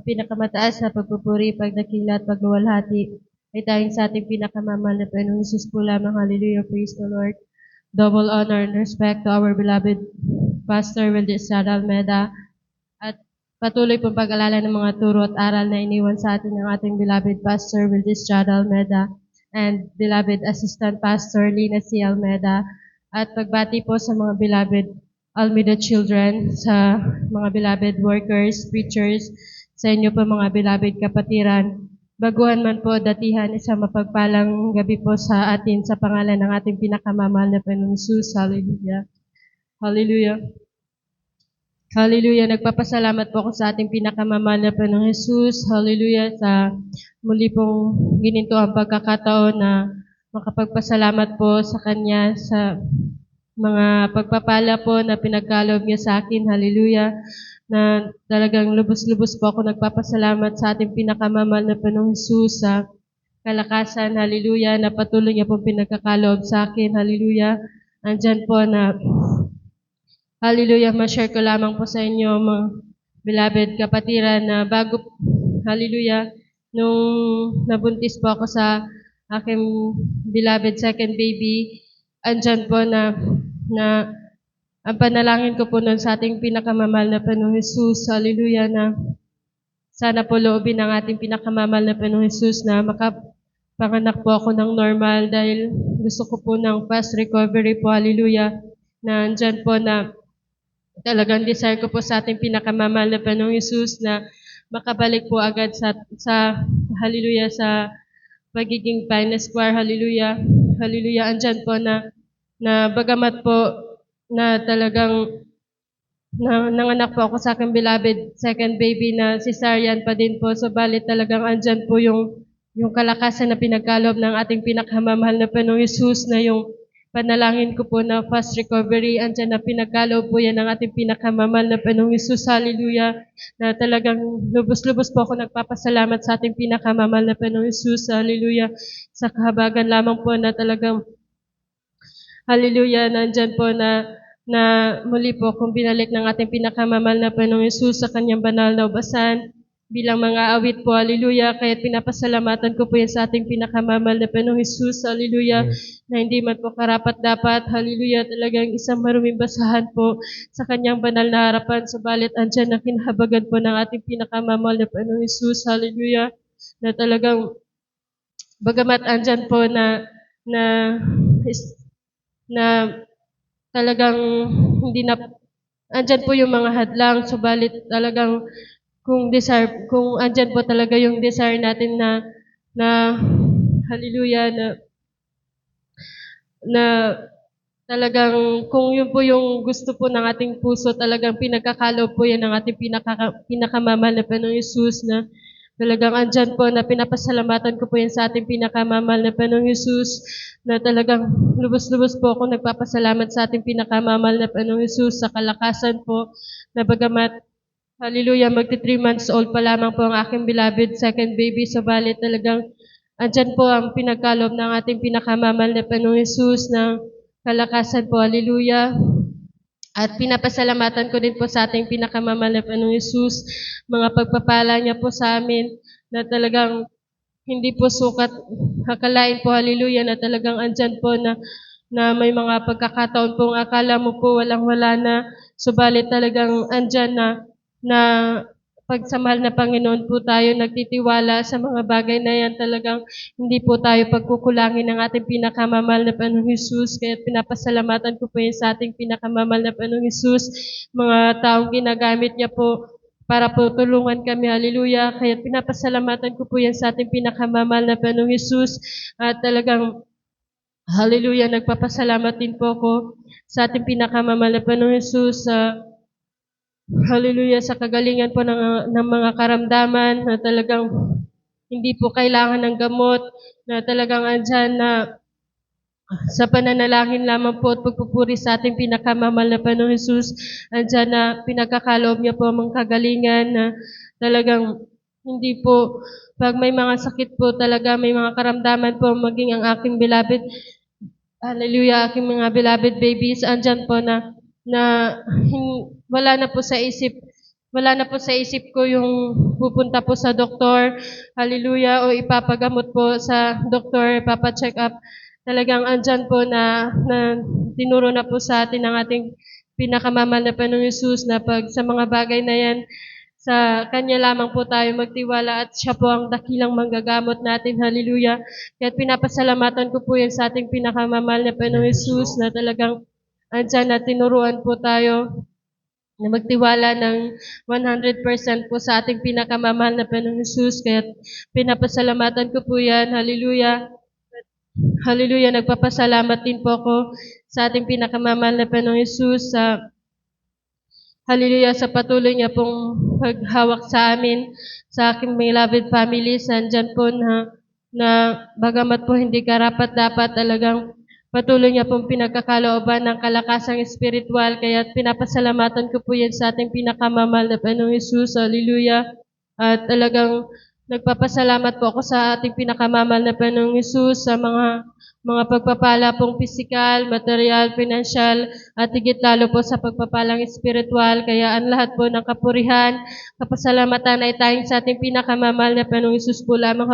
pinakamataas na pagpupuri, pagdakila at pagluwalhati ay tanging sa ating pinakamamahal na Panginoong Jesus po lamang. Hallelujah, praise the Lord. Double honor and respect to our beloved Pastor Wildes Estrada Almeda at patuloy pong pag-alala ng mga turo at aral na iniwan sa atin ng ating beloved Pastor Wildes Estrada Almeda and beloved Assistant Pastor Lina C. Almeda at pagbati po sa mga beloved Almeda children, sa mga beloved workers, preachers, sa inyo po mga beloved kapatiran. Baguhan man po datihan, isang mapagpalang gabi po sa atin sa pangalan ng ating pinakamamahal na Panginoong Jesus. Hallelujah. Hallelujah. Hallelujah. Nagpapasalamat po ako sa ating pinakamamahal na Panginoong Jesus. Hallelujah. Sa muli pong gininto ang pagkakataon na makapagpasalamat po sa Kanya sa mga pagpapala po na pinagkaloob niya sa akin. Hallelujah. Na talagang lubos-lubos po ako nagpapasalamat sa ating pinakamamahal na Panginoong Jesus sa kalakasan. Hallelujah. Na patuloy niya po pinagkakaloob sa akin. Hallelujah. Andyan po na hallelujah, ma-share ko lamang po sa inyo mga beloved kapatiran na bago, hallelujah, nung nabuntis po ako sa aking beloved second baby, andyan po na ang panalangin ko po nun sa ating pinakamamahal na Panginoong Jesus, hallelujah, na sana po loobin ng ating pinakamamahal na Panginoong Jesus na makapanganak po ako ng normal dahil gusto ko po ng fast recovery po, hallelujah, na andyan po na talagang desire ko po sa ating pinakamamahal na Panginoong Jesus na makabalik po agad sa hallelujah, sa pagiging finest choir, hallelujah, hallelujah, andyan po na bagamat po na talagang nanganak po ako sa aking beloved second baby na cesarean pa din po, subalit talagang andyan po yung kalakasan na pinagkaloob ng ating pinakamamahal na Panginoong Jesus na yung panalangin ko po na fast recovery, andyan na pinagkaloob po yan ng ating pinakamamahal na Panginoong Jesus, hallelujah, na talagang lubos-lubos po ako nagpapasalamat sa ating pinakamamahal na Panginoong Jesus, hallelujah, sa kahabagan lamang po na talagang hallelujah, nandyan po na muli po kung binalik ng ating pinakamamahal na Panginoong Jesus sa kanyang banal na ubasan bilang mga awit po, hallelujah, kaya pinapasalamatan ko po yan sa ating pinakamamahal na Panginoong Jesus, hallelujah, na hindi man po karapat dapat, hallelujah, talagang isang maruming basahan po sa kanyang banal na harapan, subalit andyan na kinahabagan po ng ating pinakamamahal na Panginoong Jesus, hallelujah, na talagang bagamat andyan po na talagang hindi na andyan po yung mga hadlang, subalit talagang kung andyan po talaga yung desire natin na hallelujah, na talagang kung yun po yung gusto po ng ating puso, talagang pinagkakaloob po yan ng ating pinakamamahal na Panginoong Jesus na talagang andyan po na pinapasalamatan ko po yan sa ating pinakamamahal na Panginoong Jesus na talagang lubos-lubos po ako nagpapasalamat sa ating pinakamamahal na Panginoong Jesus sa kalakasan po na bagamat hallelujah, magti 3 months old pa lamang po ang aking beloved second baby, subalit talagang andyan po ang pinagkaloob ng ating pinakamamahal na Panginoong Jesus na kalakasan po, hallelujah. At pinapasalamatan ko din po sa ating pinakamamahal na Panginoong Jesus, mga pagpapala niya po sa amin na talagang hindi po sukat akalain po, hallelujah, na talagang andyan po na may mga pagkakataon pong akala mo po walang-wala na, subalit talagang andyan na pag sa mahal na Panginoon po tayo nagtitiwala sa mga bagay na yan, talagang hindi po tayo pagkukulangin ng ating pinakamamahal na Panginoong Jesus. Kaya pinapasalamatan ko po yan sa ating pinakamamahal na Panginoong Jesus, mga taong ginagamit niya po para po tulungan kami, hallelujah. Kaya pinapasalamatan ko po yan sa ating pinakamamahal na Panginoong Jesus at talagang hallelujah, nagpapasalamat din po ako sa ating pinakamamahal na Panginoong Jesus hallelujah, sa kagalingan po ng mga karamdaman na talagang hindi po kailangan ng gamot, na talagang andyan na sa pananalangin lamang po at pagpupuri sa ating pinakamamahal na Panginoong Jesus, andyan na pinagkakaloob niya po ang kagalingan na talagang hindi po, pag may mga sakit po talaga, may mga karamdaman po, maging ang aking beloved, hallelujah, aking mga beloved babies, andyan po na wala na po sa isip wala na po sa isip ko yung pupunta po sa doktor, hallelujah, o ipapagamot po sa doktor, papacheck up. Talagang andyan po na tinuro na po sa atin ng ating pinakamamahal na Panginoong Hesus na pag sa mga bagay na yan, sa Kanya lamang po tayo magtiwala at Siya po ang dakilang manggagamot natin. Hallelujah. Kaya pinapasalamatan ko po yan sa ating pinakamamahal na Panginoong Hesus na talagang andyan na tinuruan po tayo na magtiwala ng 100% po sa ating pinakamamahal na Panginoong Hesus. Kaya pinapasalamatan ko po yan. Hallelujah. Hallelujah. Nagpapasalamat din po ako sa ating pinakamamahal na Panginoong Hesus sa hallelujah sa patuloy niya pong paghawak sa amin, sa aking beloved families. Nandyan po na bagamat po hindi karapat-dapat, talagang patuloy niya pong pinagkakalooban ng kalakasang espiritual. Kaya pinapasalamatan ko po yan sa ating pinakamamahal na Panginoong Hesus. Hallelujah. At talagang nagpapasalamat po ako sa ating pinakamamahal na Panginoong Hesus sa mga pagpapala pong pisikal, material, financial, at higit lalo po sa pagpapalang espiritual. Kaya ang lahat po ng kapurihan, kapasalamatan ay tayong sa ating pinakamamahal na Panginoong Hesus po lamang.